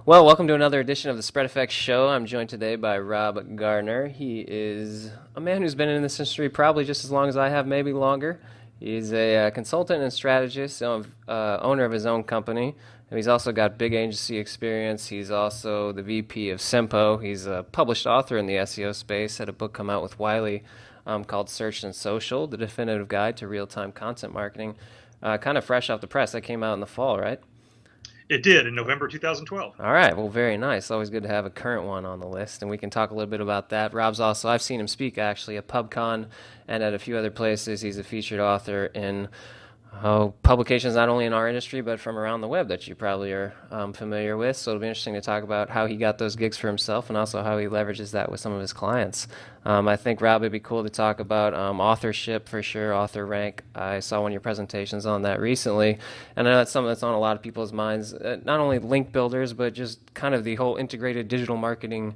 Well, welcome to another edition of the Spread Effect Show. I'm joined today by Rob Garner. He is a man who's been in this industry probably just as long as I have, maybe longer. He's a consultant and strategist, owner of his own company. And he's also got big agency experience. He's also the VP of Sempo. He's a published author in the SEO space. Had a book come out with Wiley called Search and Social, the definitive guide to real-time content marketing. Kind of fresh off the press. That came out in the fall, right? It did in November 2012. All right. Well, very nice. Always good to have a current one on the list, and we can talk a little bit about that. I've seen him speak actually at PubCon and at a few other places. He's a featured author in publications not only in our industry but from around the web that you probably are familiar with. So it'll be interesting to talk about how he got those gigs for himself and also how he leverages that with some of his clients. I think, Rob, it'd be cool to talk about authorship for sure, author rank. I saw one of your presentations on that recently, and I know that's something that's on a lot of people's minds, not only link builders, but just kind of the whole integrated digital marketing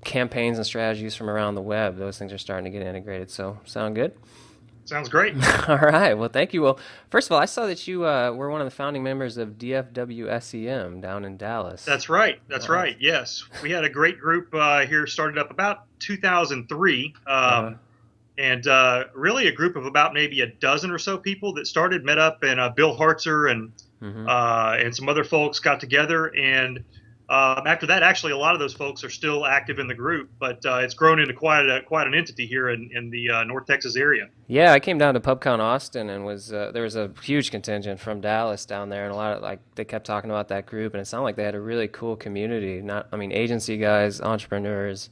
campaigns and strategies from around the web. Those things are starting to get integrated. So, sound good? Sounds great. All right. Well, thank you. Well, first of all, I saw that you were one of the founding members of DFW SEM down in Dallas. That's right. That's Nice. right. Yes. We had a great group here, started up about 2003. Uh-huh. And really a group of about maybe a dozen or so people that started, met up, and Bill Hartzer Mm-hmm. and some other folks got together. And after that, actually, a lot of those folks are still active in the group, but it's grown into quite an entity here in the North Texas area. Yeah, I came down to PubCon Austin and was there was a huge contingent from Dallas down there, and a lot of like they kept talking about that group, and it sounded like they had a really cool community. I mean, agency guys, entrepreneurs,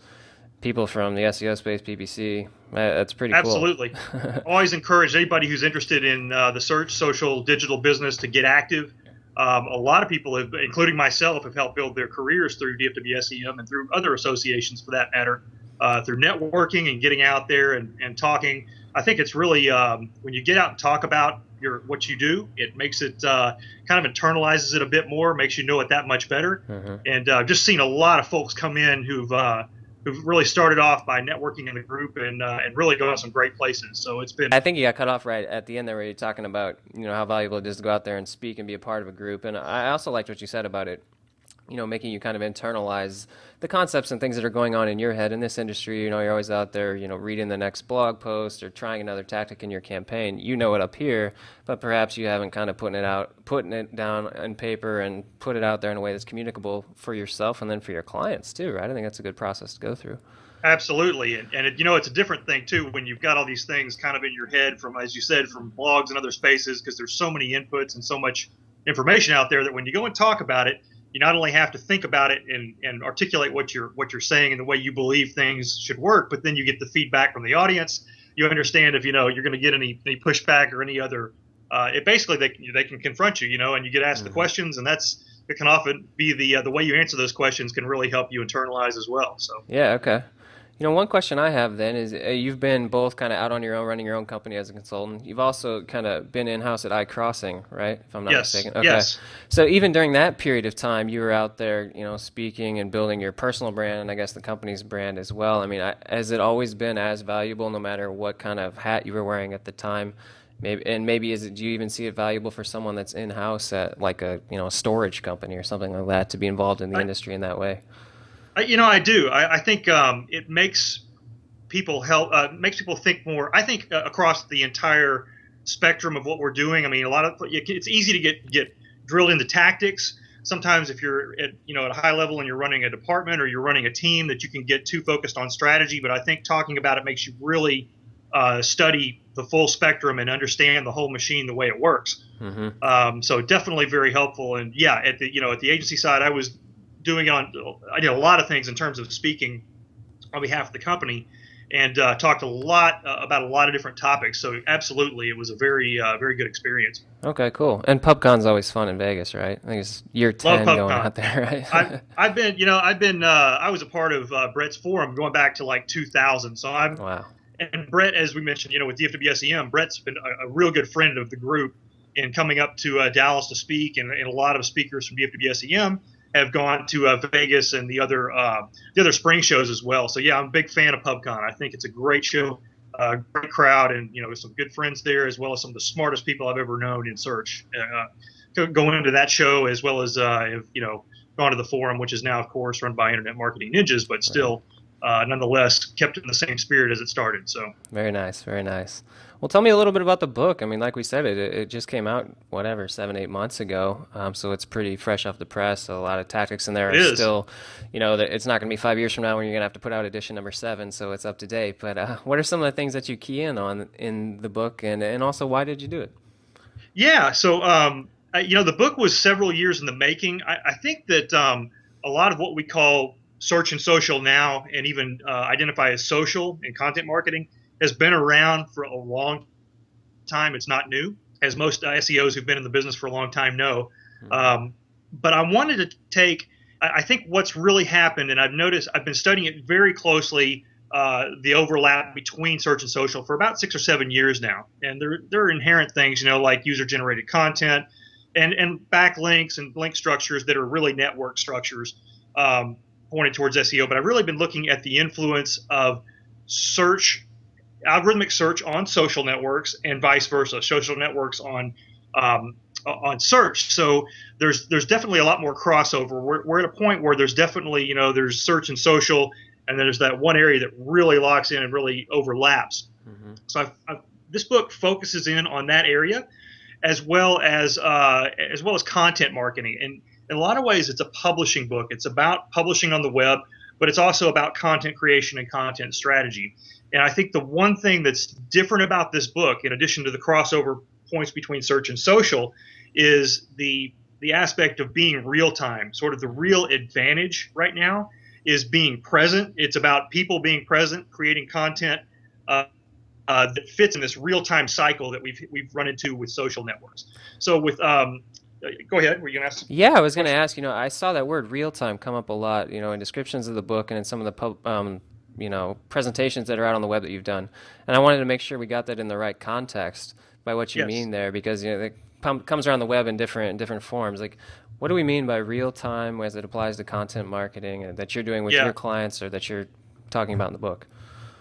people from the SEO space, PPC. That's pretty cool. Absolutely. Always encourage anybody who's interested in the search, social, digital business to get active. A lot of people, have, including myself, have helped build their careers through DFWSEM and through other associations for that matter, through networking and getting out there and talking. I think it's really when you get out and talk about what you do, it makes it kind of internalizes it a bit more, makes you know it that much better. Hmm. And just seen a lot of folks come in who've really started off by networking in the group and really gone some great places. So it's been I think you got cut off right at the end there where you're talking about, how valuable it is to go out there and speak and be a part of a group. And I also liked what you said about it, making you kind of internalize the concepts and things that are going on in your head in this industry. You're always out there, reading the next blog post or trying another tactic in your campaign. You know it up here, but perhaps you haven't kind of putting it down on paper and put it out there in a way that's communicable for yourself and then for your clients too, right? I think that's a good process to go through. absolutely, it's a different thing too when you've got all these things kind of in your head from, as you said, from blogs and other spaces, because there's so many inputs and so much information out there that when you go and talk about it, you not only have to think about it and articulate what you're saying and the way you believe things should work, but then you get the feedback from the audience. You understand if you're going to get any pushback or any other. It basically they can confront you, and you get asked the Hmm. questions, and it can often be the way you answer those questions can really help you internalize as well. So Yeah, okay. One question I have then is you've been both kind of out on your own, running your own company as a consultant. You've also kind of been in-house at iCrossing, right? If I'm not yes, mistaken. Okay. yes. So even during that period of time, you were out there, speaking and building your personal brand and I guess the company's brand as well. I mean, has it always been as valuable no matter what kind of hat you were wearing at the time? Maybe do you even see it valuable for someone that's in-house at like a storage company or something like that to be involved in the I, industry in that way? I do. I think it makes makes people think more. I think across the entire spectrum of what we're doing. I mean, it's easy to get drilled into tactics. Sometimes if you're at a high level and you're running a department or you're running a team, that you can get too focused on strategy. But I think talking about it makes you really study the full spectrum and understand the whole machine, the way it works. Hmm. So definitely very helpful. And yeah, at the agency side, I did a lot of things in terms of speaking on behalf of the company, and talked a lot about a lot of different topics. So absolutely, it was a very good experience. Okay, cool. And PubCon's always fun in Vegas, right? I think it's year Love 10 going PubCon. out there, right? I was a part of Brett's forum going back to like 2000. Wow. And Brett, as we mentioned, with DFWSEM, Brett's been a real good friend of the group in coming up to Dallas to speak, and a lot of speakers from DFWSEM have gone to Vegas and the other spring shows as well. So yeah, I'm a big fan of PubCon. I think it's a great show, great crowd, and some good friends there, as well as some of the smartest people I've ever known in search. Going into that show, as well as gone to the forum, which is now, of course, run by Internet Marketing Ninjas, but Right. still, nonetheless, kept in the same spirit as it started. So. Very nice, very nice. Well, tell me a little bit about the book. I mean, like we said, it just came out, whatever, 7, 8 months ago. So it's pretty fresh off the press. So a lot of tactics in there It are is. still, it's not going to be 5 years from now when you're going to have to put out edition number 7. So it's up to date. But what are some of the things that you key in on in the book, and also why did you do it? Yeah. So, the book was several years in the making. I think that a lot of what we call search and social now, and even identify as social and content marketing, has been around for a long time. It's not new, as most SEOs who've been in the business for a long time know. Hmm. Um, but I wanted to take, I think what's really happened, and I've noticed, I've been studying it very closely, the overlap between search and social for about 6 or 7 years now. And there are inherent things, like user generated content and backlinks and link structures that are really network structures, pointed towards SEO. But I've really been looking at the influence of search, algorithmic search on social networks, and vice versa, social networks on search. So there's definitely a lot more crossover. We're at a point where there's definitely, there's search and social, and then there's that one area that really locks in and really overlaps. Hmm. So this book focuses in on that area, as well as content marketing. And in a lot of ways, it's a publishing book. It's about publishing on the web, but it's also about content creation and content strategy. And I think the one thing that's different about this book, in addition to the crossover points between search and social, is the aspect of being real time. Sort of the real advantage right now is being present. It's about people being present, creating content uh, that fits in this real time cycle that we've run into with social networks. So go ahead. Were you going to ask a Yeah, I was going to question? ask, I saw that word real time come up a lot, in descriptions of the book and in some of the presentations that are out on the web that you've done. And I wanted to make sure we got that in the right context by what you Yes. mean there, because, it comes around the web in different forms. Like, what do we mean by real time as it applies to content marketing that you're doing with your Yeah. clients or that you're talking about in the book?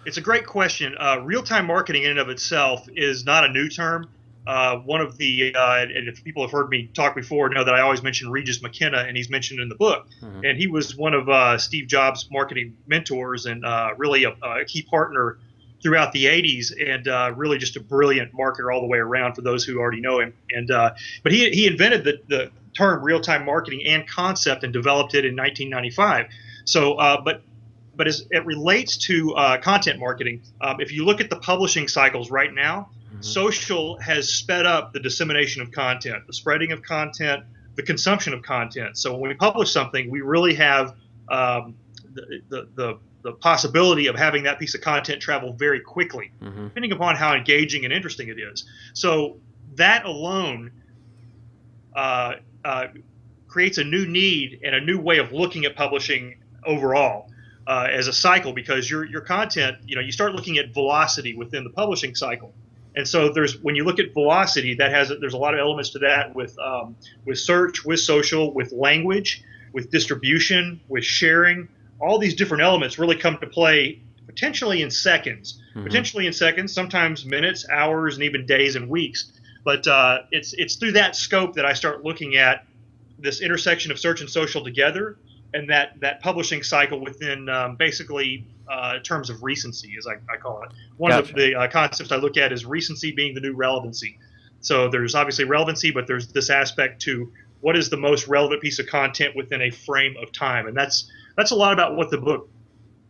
It's a great question. Real-time marketing in and of itself is not a new term. One of the and if people have heard me talk before, know that I always mention Regis McKenna, and he's mentioned in the book. Hmm. And he was one of Steve Jobs' marketing mentors, and really a key partner throughout the '80s, and really just a brilliant marketer all the way around for those who already know him. And but he invented the term real-time marketing and concept and developed it in 1995. So, but as it relates to content marketing, if you look at the publishing cycles right now, Hmm. social has sped up the dissemination of content, the spreading of content, the consumption of content. So when we publish something, we really have um, the possibility of having that piece of content travel very quickly, Hmm. depending upon how engaging and interesting it is. So that alone uh, uh, creates a new need and a new way of looking at publishing overall, as a cycle, because your content, you start looking at velocity within the publishing cycle. And so when you look at velocity, there's a lot of elements to that with search, with social, with language, with distribution, with sharing. All these different elements really come to play Hmm. potentially in seconds, sometimes minutes, hours, and even days and weeks. But it's through that scope that I start looking at this intersection of search and social together, and that publishing cycle within, basically, terms of recency, as I call it. One of Gotcha. the concepts I look at is recency being the new relevancy. So there's obviously relevancy, but there's this aspect to what is the most relevant piece of content within a frame of time, and that's a lot about what the book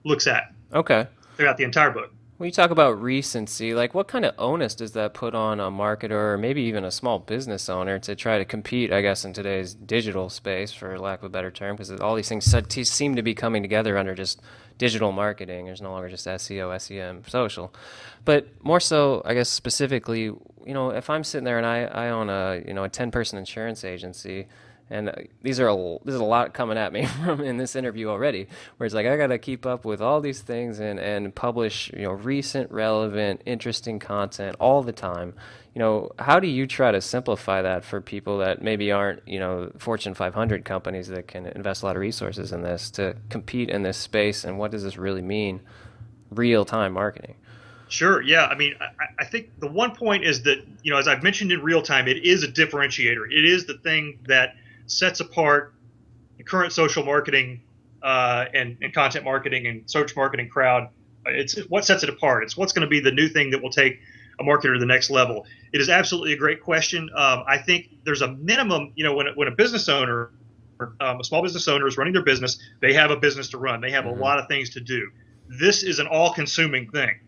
looks at Okay. throughout the entire book. When you talk about recency, like what kind of onus does that put on a marketer or maybe even a small business owner to try to compete, I guess, in today's digital space, for lack of a better term, because all these things seem to be coming together under just digital marketing. There's no longer just SEO, SEM, social. But more so, I guess, specifically, if I'm sitting there and I own a 10-person insurance agency, and this is a lot coming at me from in this interview already, where it's like I got to keep up with all these things and publish recent, relevant, interesting content all the time. How do you try to simplify that for people that maybe aren't Fortune 500 companies that can invest a lot of resources in this to compete in this space? And what does this really mean, real time marketing? Sure. Yeah. I mean, I think the one point is that, as I've mentioned, in real time, it is a differentiator. It is the thing that sets apart the current social marketing and content marketing and search marketing crowd. It's what sets it apart. It's what's going to be the new thing that will take a marketer to the next level. It is absolutely a great question. I think there's a minimum, when a business owner, a small business owner is running their business, they have a business to run. They have a lot of things to do. This is an all-consuming thing,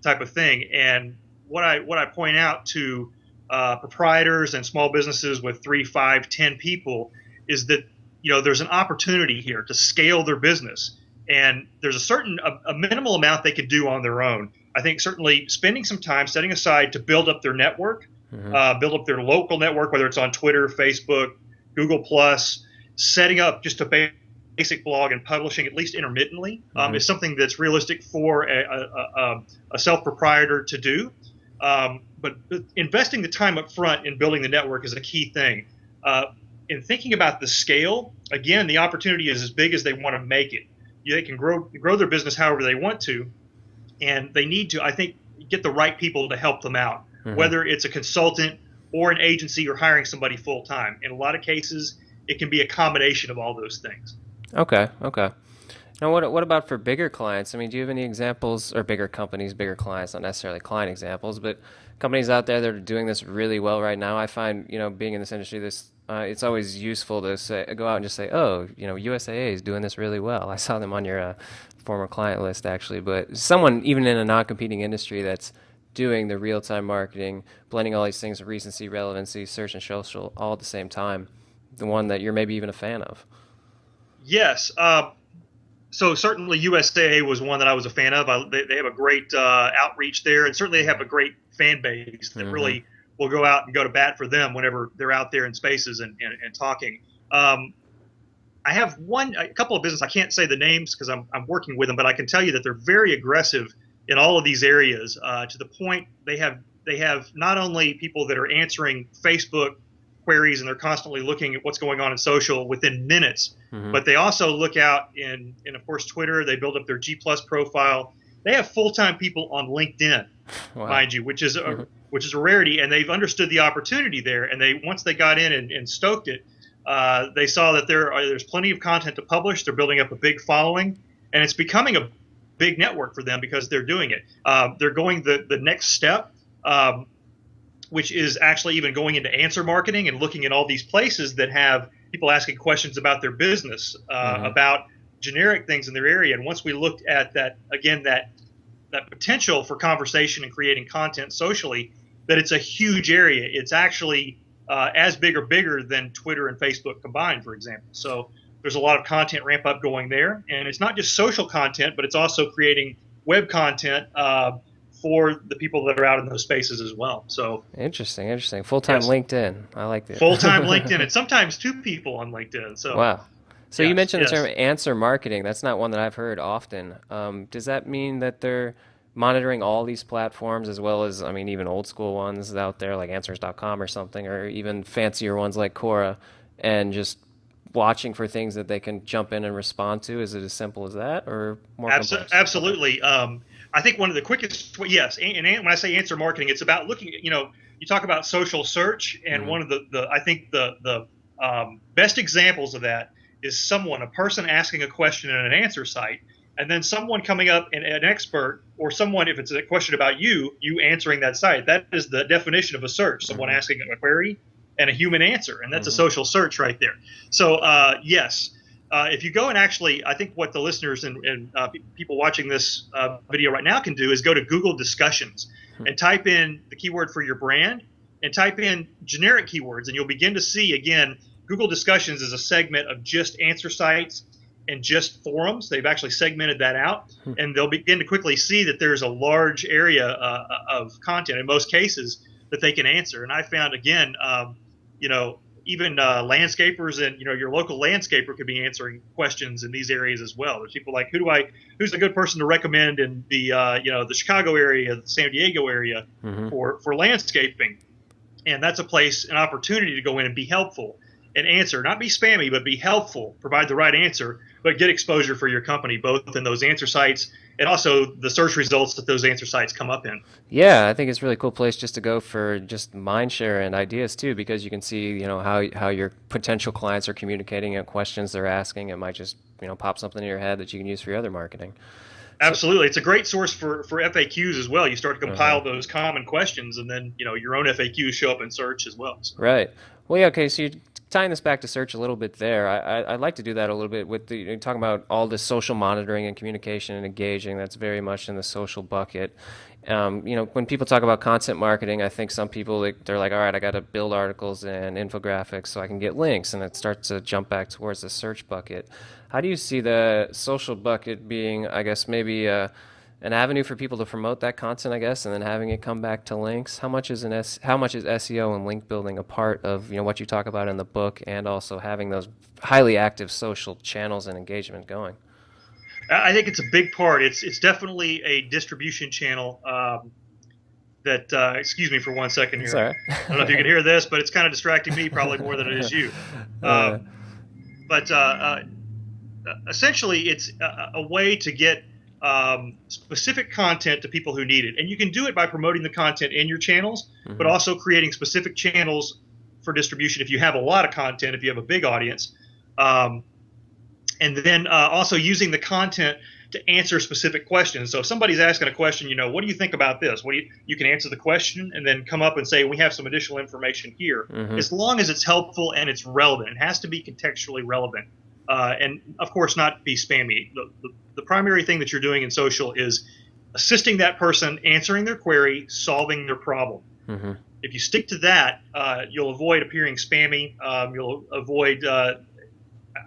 type of thing. And what I point out to proprietors and small businesses with 3, 5, 10 people is that there's an opportunity here to scale their business, and there's a minimal amount they could do on their own. I think certainly spending some time setting aside to build up their network, build up their local network, whether it's on Twitter, Facebook, Google Plus, setting up just a basic blog and publishing at least intermittently is something that's realistic for a self-proprietor to do. But investing the time up front in building the network is a key thing. In thinking about the scale, again, the opportunity is as big as they want to make it. They can grow their business however they want to, and they need to, I think, get the right people to help them out, whether it's a consultant or an agency or hiring somebody full time. In a lot of cases, it can be a combination of all those things. Okay. Now, what about for bigger clients? I mean, do you have any examples, or bigger companies, bigger clients, not necessarily client examples, but companies out there that are doing this really well right now? I find, being in this industry, it's always useful to go out and just say, oh, USAA is doing this really well. I saw them on your former client list, actually. But someone, even in a non-competing industry, that's doing the real-time marketing, blending all these things, recency, relevancy, search, and social, all at the same time, the one that you're maybe even a fan of. Yes. So certainly USAA was one that I was a fan of. They have a great outreach there, and certainly they have a great fan base that really will go out and go to bat for them whenever they're out there in spaces and talking. I have a couple of businesses. I can't say the names because I'm working with them, but I can tell you that they're very aggressive in all of these areas to the point they have not only people that are answering Facebook queries and they're constantly looking at what's going on in social within minutes, but they also look out in of course Twitter. They build up their G+ profile. They have full-time people on LinkedIn, mind you, which is a rarity, and they've understood the opportunity there. And once they got in and stoked it, they saw that there's plenty of content to publish. They're building up a big following, and it's becoming a big network for them because they're doing it. They're going the next step, which is actually even going into answer marketing and looking at all these places that have people asking questions about their business, about generic things in their area. And once we looked at that potential for conversation and creating content socially, that it's a huge area. It's actually as big or bigger than Twitter and Facebook combined, for example. So there's a lot of content ramp up going there. And it's not just social content, but it's also creating web content for the people that are out in those spaces as well. So interesting. Full-time LinkedIn. I like that. Full-time LinkedIn, and sometimes 2 people on LinkedIn. So wow. So you mentioned the term answer marketing. That's not one that I've heard often. Does that mean that they're monitoring all these platforms as well as, even old school ones out there like answers.com or something, or even fancier ones like Quora, and just watching for things that they can jump in and respond to? Is it as simple as that, or more complex? Absolutely. I think one of the quickest, yes, and when I say answer marketing, it's about looking at, you talk about social search, and one of I think the best examples of that is a person asking a question in an answer site, and then someone coming up, and an expert, or someone, if it's a question about you answering that site. That is the definition of a search, someone asking a query and a human answer, and that's a social search right there. So yes, if you go and actually, I think what the listeners and people watching this video right now can do is go to Google Discussions and type in the keyword for your brand and type in generic keywords, and you'll begin to see, again, Google Discussions is a segment of just answer sites and just forums. They've actually segmented that out, and they'll begin to quickly see that there's a large area of content in most cases that they can answer. And I found, again, even landscapers and your local landscaper could be answering questions in these areas as well. There's people like, who's a good person to recommend in the the Chicago area, the San Diego area for landscaping, and that's an opportunity to go in and be helpful. and answer, not be spammy, but be helpful, provide the right answer, but get exposure for your company, both in those answer sites and also the search results that those answer sites come up in. Yeah, I think it's a really cool place just to go for just mind share and ideas too, because you can see, how your potential clients are communicating and questions they're asking. It might just, pop something in your head that you can use for your other marketing. So, Absolutely. It's a great source for FAQs as well. You start to uh-huh. compile those common questions, and then your own FAQs show up in search as well. So. Right. Well, yeah, okay, so you're tying this back to search a little bit there. I'd like to do that a little bit with you're talking about all this social monitoring and communication and engaging. That's very much in the social bucket. When people talk about content marketing, I think some people, they're like, all right, I got to build articles and infographics so I can get links, and it starts to jump back towards the search bucket. How do you see the social bucket being, I guess, maybe an avenue for people to promote that content, I guess, and then having it come back to links? How much is SEO and link building a part of what you talk about in the book, and also having those highly active social channels and engagement going? I think it's a big part. It's definitely a distribution channel. That excuse me for 1 second It's here. all I don't know if you can right. hear this, but it's kind of distracting me probably more than it is you. uh, Um, but essentially, it's a way to get specific content to people who need it, and you can do it by promoting the content in your channels, but hmm also creating specific channels for distribution if you have a lot of content, if you have a big audience. Um, and then also using the content to answer specific questions. So if somebody's asking a question, what do you think about this? You can answer the question and then come up and say, we have some additional information here. hmm As long as it's helpful and it's relevant, it has to be contextually relevant. And of course, not be spammy. The primary thing that you're doing in social is assisting that person, answering their query, solving their problem. hmm If you stick to that, you'll avoid appearing spammy. You'll avoid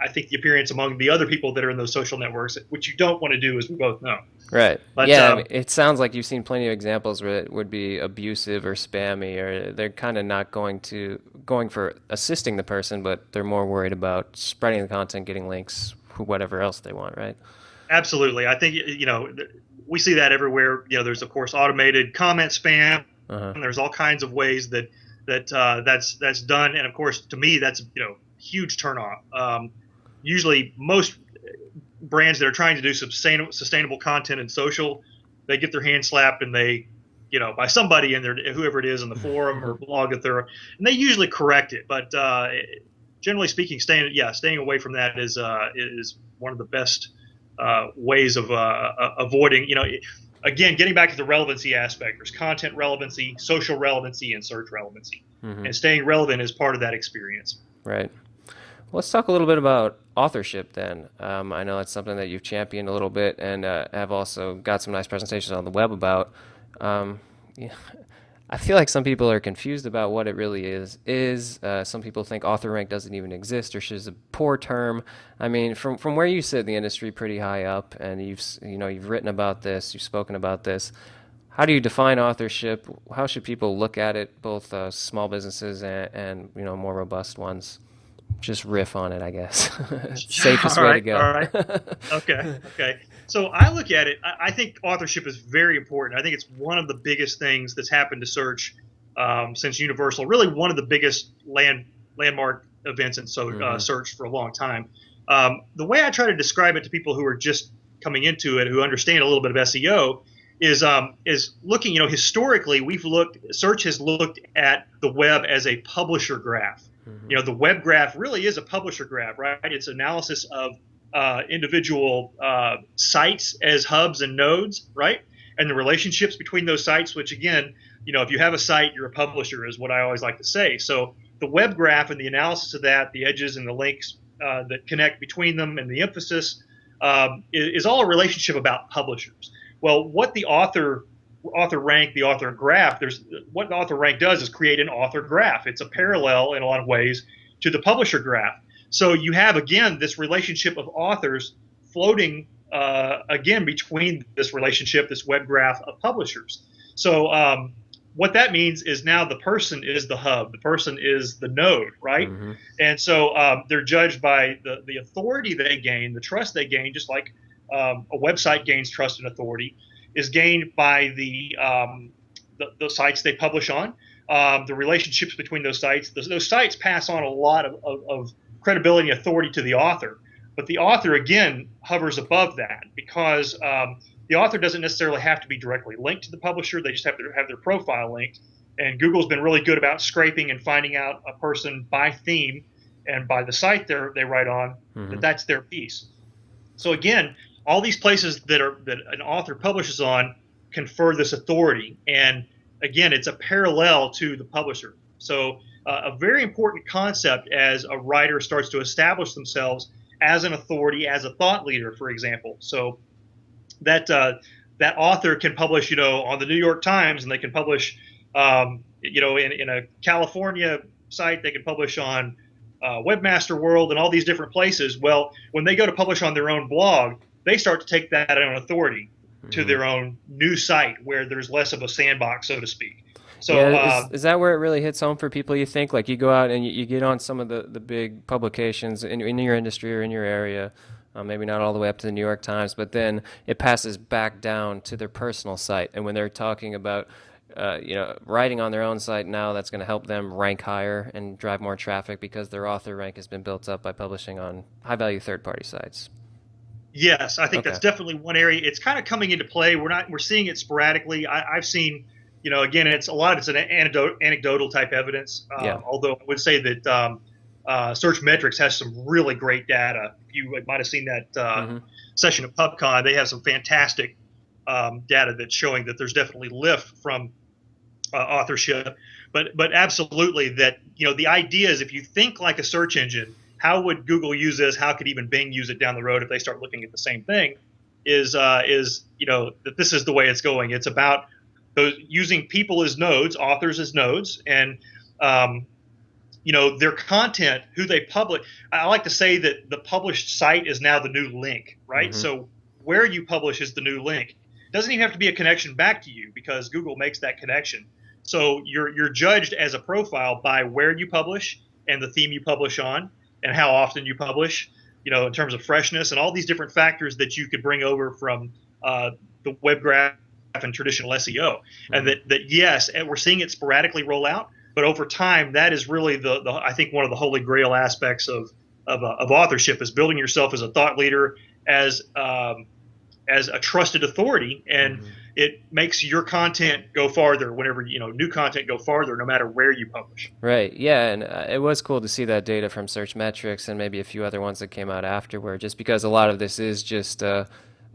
I think the appearance among the other people that are in those social networks, which you don't want to do, as we both know. Right. But Yeah, I mean, it sounds like you've seen plenty of examples where it would be abusive or spammy, or they're kind of not going for assisting the person, but they're more worried about spreading the content, getting links, whatever else they want, right? absolutely, I think we see that everywhere. There's of course automated comment spam. Uh-huh. And there's all kinds of ways that's done, and of course, to me, that's huge turnoff. Usually, most brands that are trying to do sustainable content in social, they get their hand slapped and by somebody in there, whoever it is in the forum or blog that and they usually correct it. But generally speaking, staying away from that is one of the best ways of avoiding. Again, getting back to the relevancy aspect, there's content relevancy, social relevancy, and search relevancy, hmm and staying relevant is part of that experience. Right. Let's talk a little bit about authorship then. I know that's something that you've championed a little bit and have also got some nice presentations on the web about. Yeah, I feel like some people are confused about what it really is. Some people think author rank doesn't even exist or is a poor term. I mean, from where you sit in the industry, pretty high up, and you've written about this, you've spoken about this. How do you define authorship? How should people look at it, both small businesses and more robust ones? Just riff on it, I guess. Safest All way to right, go. all right, okay. So I look at it. I think authorship is very important. I think it's one of the biggest things that's happened to search since Universal. Really, one of the biggest landmark events in hmm search for a long time. The way I try to describe it to people who are just coming into it, who understand a little bit of SEO, is looking. Historically, search has looked at the web as a publisher graph. hmm The web graph really is a publisher graph, right? It's analysis of individual sites as hubs and nodes, right? And the relationships between those sites, which again, if you have a site, you're a publisher, is what I always like to say. So the web graph and the analysis of that, the edges and the links that connect between them, and the emphasis is all a relationship about publishers. Well, what the author rank, the author graph, what the author rank does is create an author graph. It's a parallel in a lot of ways to the publisher graph. So you have, again, this relationship of authors floating again between this relationship, this web graph of publishers. So what that means is now the person is the hub, the person is the node, right? hmm And so they're judged by the authority they gain, the trust they gain, just like a website gains trust and authority, is gained by the sites they publish on. the relationships between those sites. Those sites pass on a lot of credibility and authority to the author. But the author, again, hovers above that because the author doesn't necessarily have to be directly linked to the publisher. They just have to have their profile linked. And Google's been really good about scraping and finding out a person by theme and by the site they write on, that's their piece. So again, all these places that an author publishes on confer this authority. And again, it's a parallel to the publisher. So a very important concept as a writer starts to establish themselves as an authority, as a thought leader, for example. So that author can publish, on the New York Times, and they can publish, in a California site, they can publish on Webmaster World and all these different places. Well, when they go to publish on their own blog, they start to take that on authority to their own new site where there's less of a sandbox, so to speak. So yeah, is that where it really hits home for people, you think? Like you go out and you get on some of the big publications in your industry or in your area, maybe not all the way up to the New York Times, but then it passes back down to their personal site. And when they're talking about writing on their own site now, that's going to help them rank higher and drive more traffic because their author rank has been built up by publishing on high-value third-party sites. Yes, I think that's definitely one area. It's kind of coming into play. We're seeing it sporadically. I've seen, again, it's an anecdotal type evidence. Although I would say that Search Metrics has some really great data. You might have seen that session at PubCon. They have some fantastic data that's showing that there's definitely lift from authorship. But absolutely that, the idea is if you think like a search engine, how would Google use this? How could even Bing use it down the road if they start looking at the same thing? Is that this is the way it's going. It's about those using people as nodes, authors as nodes, and their content, who they publish. I like to say that the published site is now the new link, right? So where you publish is the new link. It doesn't even have to be a connection back to you because Google makes that connection. So you're judged as a profile by where you publish and the theme you publish on, and how often you publish, in terms of freshness and all these different factors that you could bring over from the web graph and traditional SEO. And that yes, and we're seeing it sporadically roll out, but over time, that is really the I think one of the holy grail aspects of authorship is building yourself as a thought leader, as a trusted authority, and it makes your content go farther whenever, new content go farther, no matter where you publish. Right. Yeah. And it was cool to see that data from Search Metrics and maybe a few other ones that came out afterward, just because a lot of this is just a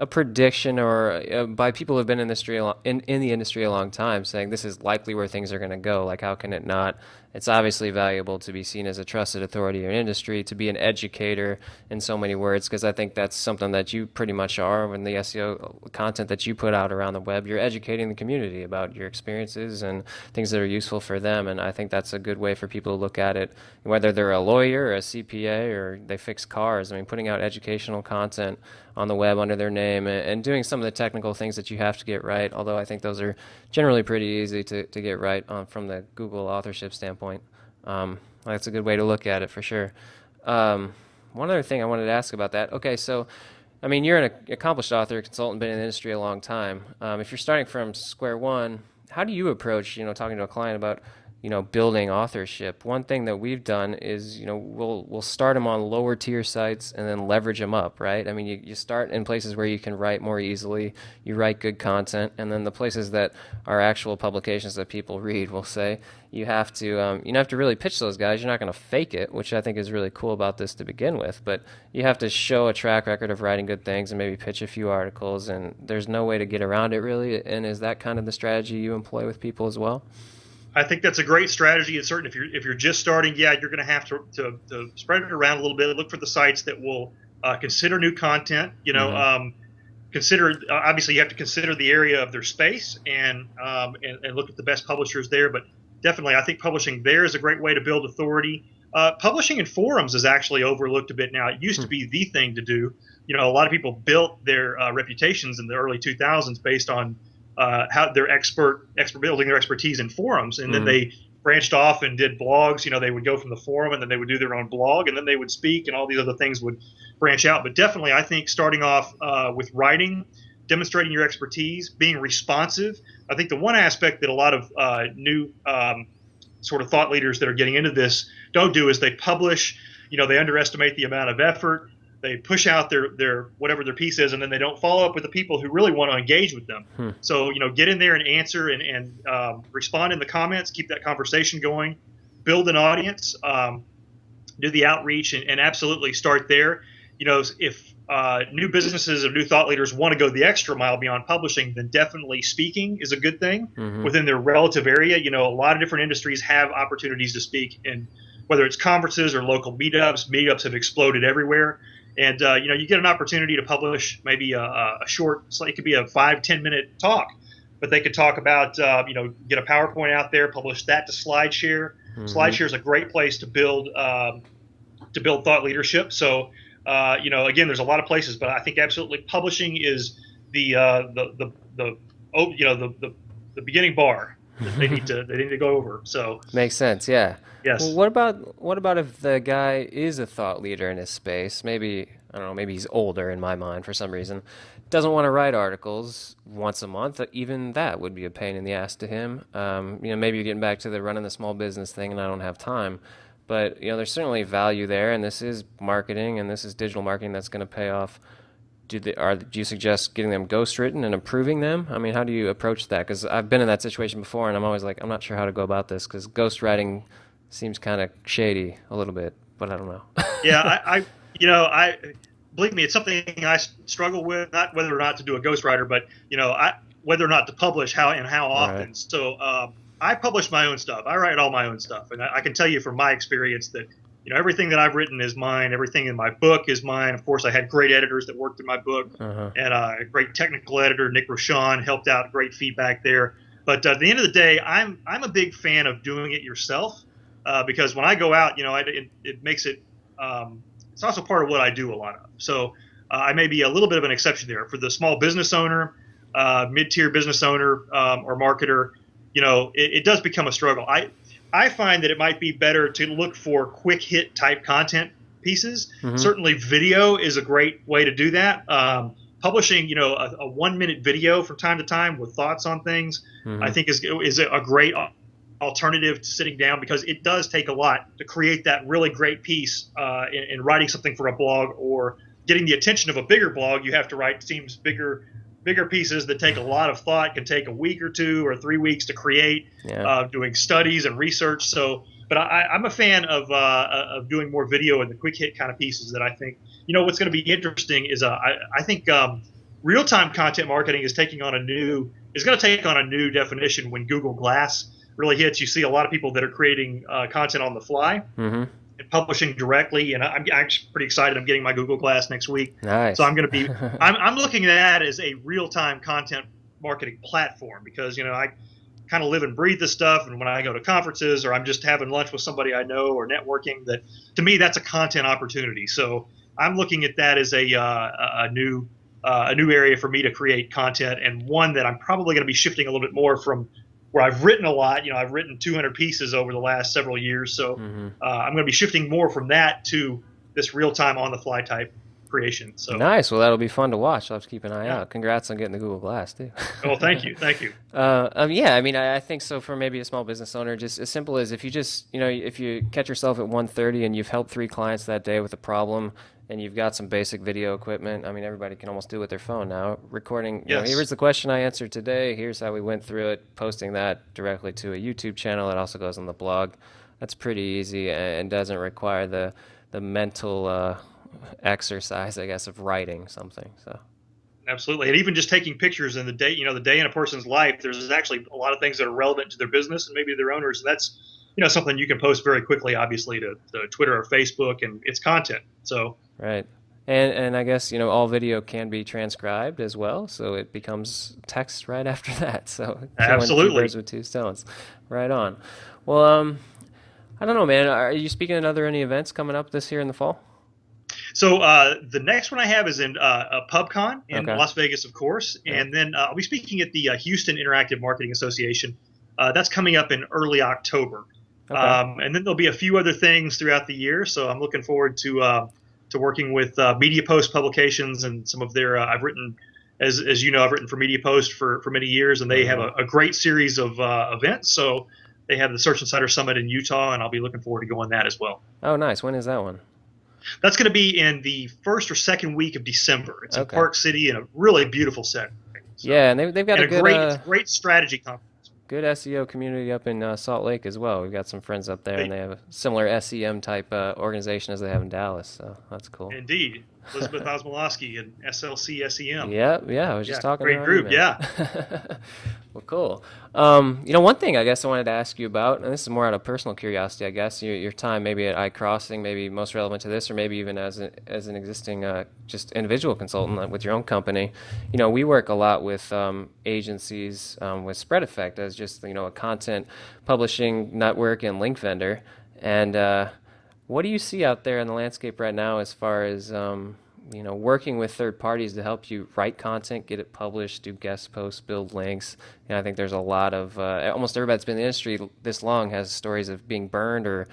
prediction or by people who've been in the industry a long time, saying this is likely where things are going to go. Like, how can it not? It's obviously valuable to be seen as a trusted authority in industry, to be an educator in so many words, because I think that's something that you pretty much are in the SEO content that you put out around the web. You're educating the community about your experiences and things that are useful for them, and I think that's a good way for people to look at it, whether they're a lawyer or a CPA or they fix cars. I mean, putting out educational content on the web under their name and doing some of the technical things that you have to get right, although I think those are generally pretty easy to get right from the Google authorship standpoint. That's a good way to look at it for sure. One other thing I wanted to ask about that. Okay, so I mean, you're an accomplished author, consultant, been in the industry a long time. If you're starting from square one, how do you approach, talking to a client about, building authorship? One thing that we've done is, we'll start them on lower tier sites and then leverage them up, right? I mean, you start in places where you can write more easily, you write good content, and then the places that are actual publications that people read, we'll say, you have to really pitch those guys. You're not going to fake it, which I think is really cool about this to begin with, but you have to show a track record of writing good things and maybe pitch a few articles, and there's no way to get around it really. And is that kind of the strategy you employ with people as well? I think that's a great strategy. It's certain if you're just starting, you're going to have to spread it around a little bit. Look for the sites that will consider new content. Consider obviously you have to consider the area of their space and look at the best publishers there. But definitely, I think publishing there is a great way to build authority. Publishing in forums is actually overlooked a bit now. It used to be the thing to do. A lot of people built their reputations in the early 2000s based on how they're building their expertise in forums, and then they branched off and did blogs. They would go from the forum and then they would do their own blog, and then they would speak, and all these other things would branch out. But definitely, I think starting off with writing, demonstrating your expertise, being responsive. I think the one aspect that a lot of new sort of thought leaders that are getting into this don't do is they publish. They underestimate the amount of effort. They push out their whatever their piece is, and then they don't follow up with the people who really want to engage with them. So get in there and answer and respond in the comments. Keep that conversation going. Build an audience. Do the outreach and absolutely start there. If new businesses or new thought leaders want to go the extra mile beyond publishing, then definitely speaking is a good thing within their relative area. A lot of different industries have opportunities to speak, and whether it's conferences or local meetups have exploded everywhere. And you get an opportunity to publish maybe a short, so it could be a 5-10 minute talk, but they could talk about get a PowerPoint out there, publish that to SlideShare. SlideShare is a great place to build thought leadership. So again, there's a lot of places, but I think absolutely publishing is the beginning bar that they need to go over. So makes sense. Yeah. Yes. Well, what about if the guy is a thought leader in his space? Maybe, I don't know, maybe he's older in my mind for some reason. Doesn't want to write articles once a month. Even that would be a pain in the ass to him. Maybe you're getting back to the running the small business thing and I don't have time. But, there's certainly value there, and this is marketing, and this is digital marketing that's going to pay off. Do you suggest getting them ghostwritten and approving them? I mean, how do you approach that? Because I've been in that situation before, and I'm always like, I'm not sure how to go about this, because ghostwriting seems kind of shady a little bit, but I don't know. Yeah, I believe me, it's something I struggle with, not whether or not to do a ghostwriter, but whether or not to publish how often. Right. So I publish my own stuff. I write all my own stuff, and I can tell you from my experience that everything that I've written is mine. Everything in my book is mine. Of course, I had great editors that worked in my book, and a great technical editor, Nick Rochon, helped out. Great feedback there. But at the end of the day, I'm a big fan of doing it yourself. Because when I go out, it makes it. It's also part of what I do a lot of. So I may be a little bit of an exception there for the small business owner, mid-tier business owner, or marketer. It does become a struggle. I find that it might be better to look for quick hit type content pieces. Certainly, video is a great way to do that. Publishing, a 1-minute video from time to time with thoughts on things, I think is a great alternative to sitting down, because it does take a lot to create that really great piece in writing something for a blog or getting the attention of a bigger blog. You have to write bigger pieces that take a lot of thought, can take a week or 2 or 3 weeks to create, doing studies and research. So, but I'm a fan of doing more video and the quick hit kind of pieces that I think, what's going to be interesting is I think real-time content marketing is going to take on a new definition when Google Glass really hits. You see a lot of people that are creating content on the fly and publishing directly, and I'm actually pretty excited. I'm getting my Google Glass next week. Nice. So I'm going to be I'm looking at that as a real-time content marketing platform, because I kind of live and breathe this stuff, and when I go to conferences or I'm just having lunch with somebody I know or networking, that to me that's a content opportunity. So I'm looking at that as a new area for me to create content, and one that I'm probably going to be shifting a little bit more from where I've written a lot. I've written 200 pieces over the last several years. So I'm going to be shifting more from that to this real-time on-the-fly type creation. So nice. Well, that'll be fun to watch. I'll have to keep an eye out. Congrats on getting the Google Glass, too. Oh, thank you. Thank you. Yeah, I mean, I think so for maybe a small business owner, just as simple as if you just, if you catch yourself at 1:30 and you've helped 3 clients that day with a problem, and you've got some basic video equipment. I mean, everybody can almost do it with their phone now. Recording, here's the question I answered today. Here's how we went through it. Posting that directly to a YouTube channel that also goes on the blog. That's pretty easy and doesn't require the mental exercise, I guess, of writing something. So. Absolutely, and even just taking pictures in the day, the day in a person's life. There's actually a lot of things that are relevant to their business and maybe their owners. And that's something you can post very quickly, obviously, to Twitter or Facebook, and it's content. So. Right. And I guess, all video can be transcribed as well, so it becomes text right after that. So absolutely. 2 birds with 2 stones. Right on. Well, I don't know, man. Are you speaking at any events coming up this year in the fall? So the next one I have is in PubCon in Las Vegas, of course. Yeah. And then I'll be speaking at the Houston Interactive Marketing Association. That's coming up in early October. Okay. And then there'll be a few other things throughout the year. So I'm looking forward to working with Media Post Publications and some of their I've written, as you know, I've written for Media Post for many years, and they have a great series of events. So they have the Search Insider Summit in Utah, and I'll be looking forward to going that as well. Oh, nice. When is that one? That's going to be in the first or second week of December. It's in Okay. Park City in a really beautiful setting. So, Yeah, and they've got and a good great strategy conference. good SEO community up in Salt Lake as well. We've got some friends up there, and they have a similar SEM type organization as they have in Dallas. So that's cool. Indeed, Elizabeth Osmolowski and SLC SEM. Yeah. I was just talking to her great on group. email. Yeah. Well, cool. One thing I guess I wanted to ask you about, and this is more out of personal curiosity, I guess, your time maybe at iCrossing, maybe most relevant to this, or maybe even as an existing just individual consultant with your own company. We work a lot with agencies with Spread Effect as just a content publishing network and link vendor. And what do you see out there in the landscape right now as far as working with third parties to help you write content, get it published, do guest posts, build links? I think there's a lot of almost everybody that's been in the industry this long has stories of being burned, or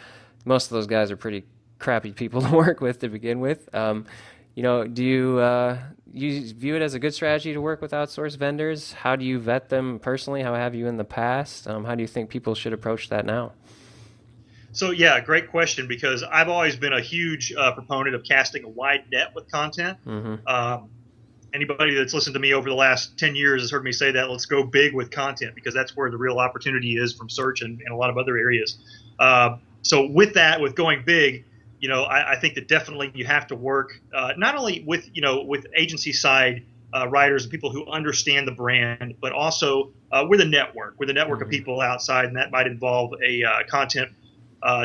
most of those guys are pretty crappy people to work with to begin with. Do you view it as a good strategy to work with outsourced vendors? How do you vet them personally? How have you in the past? How do you think people should approach that now? So yeah, great question, because I've always been a huge proponent of casting a wide net with content. Mm-hmm. Anybody that's listened to me over the last 10 years has heard me say that. Let's go big with content, because that's where the real opportunity is from search and a lot of other areas. So with going big, I think that definitely you have to work not only with agency side writers and people who understand the brand, but also with a network Mm-hmm. of people outside, and that might involve a content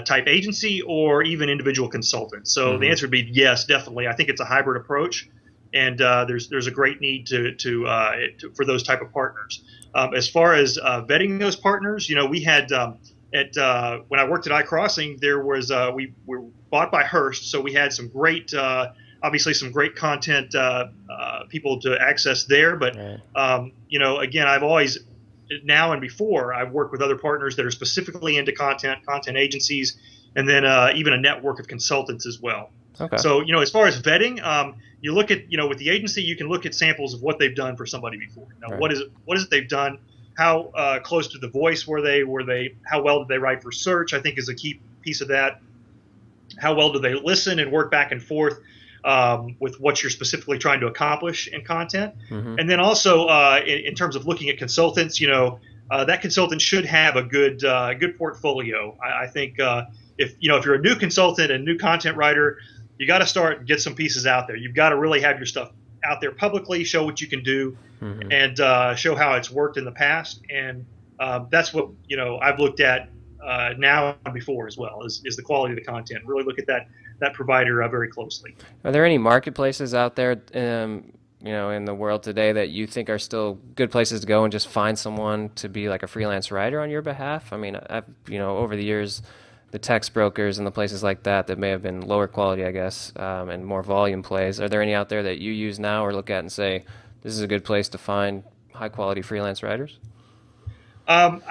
type agency or even individual consultants. So Mm-hmm. the answer would be yes, definitely. I think it's a hybrid approach, and there's a great need for those type of partners. As far as vetting those partners, we had when I worked at iCrossing, there was we were bought by Hearst, so we had some great obviously some great content people to access there. But Right. again, I've always now and before, I've worked with other partners that are specifically into content agencies, and then even a network of consultants as well. Okay. So, as far as vetting, you look at, with the agency, you can look at samples of what they've done for somebody before. Right. What is it they've done? How close to the voice were they? How well did they write for search? I think is a key piece of that. How well do they listen and work back and forth with what you're specifically trying to accomplish in content? Mm-hmm. And then also in terms of looking at consultants, that consultant should have a good portfolio. I think if you're a new consultant and new content writer, you got to start and get some pieces out there. You've got to really have your stuff out there publicly, show what you can do, Mm-hmm. and show how it's worked in the past. And that's what I've looked at now and before as well, is the quality of the content. Really look at that provider very closely. Are there any marketplaces out there, in the world today that you think are still good places to go and just find someone to be like a freelance writer on your behalf? I mean, I've, over the years, the text brokers and the places like that may have been lower quality, I guess, and more volume plays. Are there any out there that you use now or look at and say, this is a good place to find high quality freelance writers? I've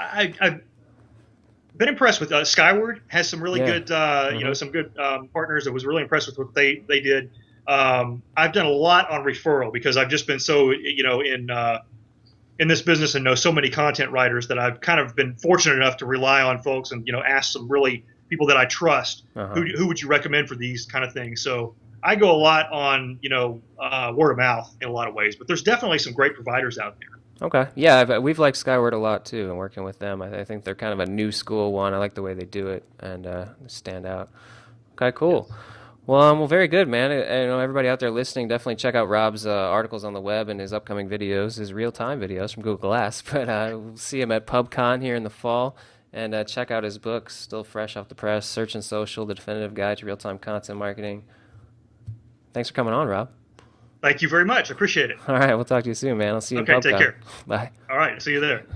been impressed with Skyward. Has some really good, Mm-hmm. some good partners. I was really impressed with what they did. I've done a lot on referral, because I've just been so in this business and know so many content writers that I've kind of been fortunate enough to rely on folks and ask some really people that I trust. Uh-huh. Who would you recommend for these kind of things? So I go a lot on word of mouth in a lot of ways, but there's definitely some great providers out there. Okay. Yeah, we've liked Skyward a lot too, and working with them. I think they're kind of a new school one. I like the way they do it and stand out. Okay, cool. Yes. Well, very good, man. Everybody out there listening, definitely check out Rob's articles on the web and his upcoming videos, his real-time videos from Google Glass. But we'll see him at PubCon here in the fall, and check out his books, still fresh off the press, Search and Social, The Definitive Guide to Real-Time Content Marketing. Thanks for coming on, Rob. Thank you very much. I appreciate it. All right, we'll talk to you soon, man. I'll see you in PubCon. Take care. Bye. All right. See you there.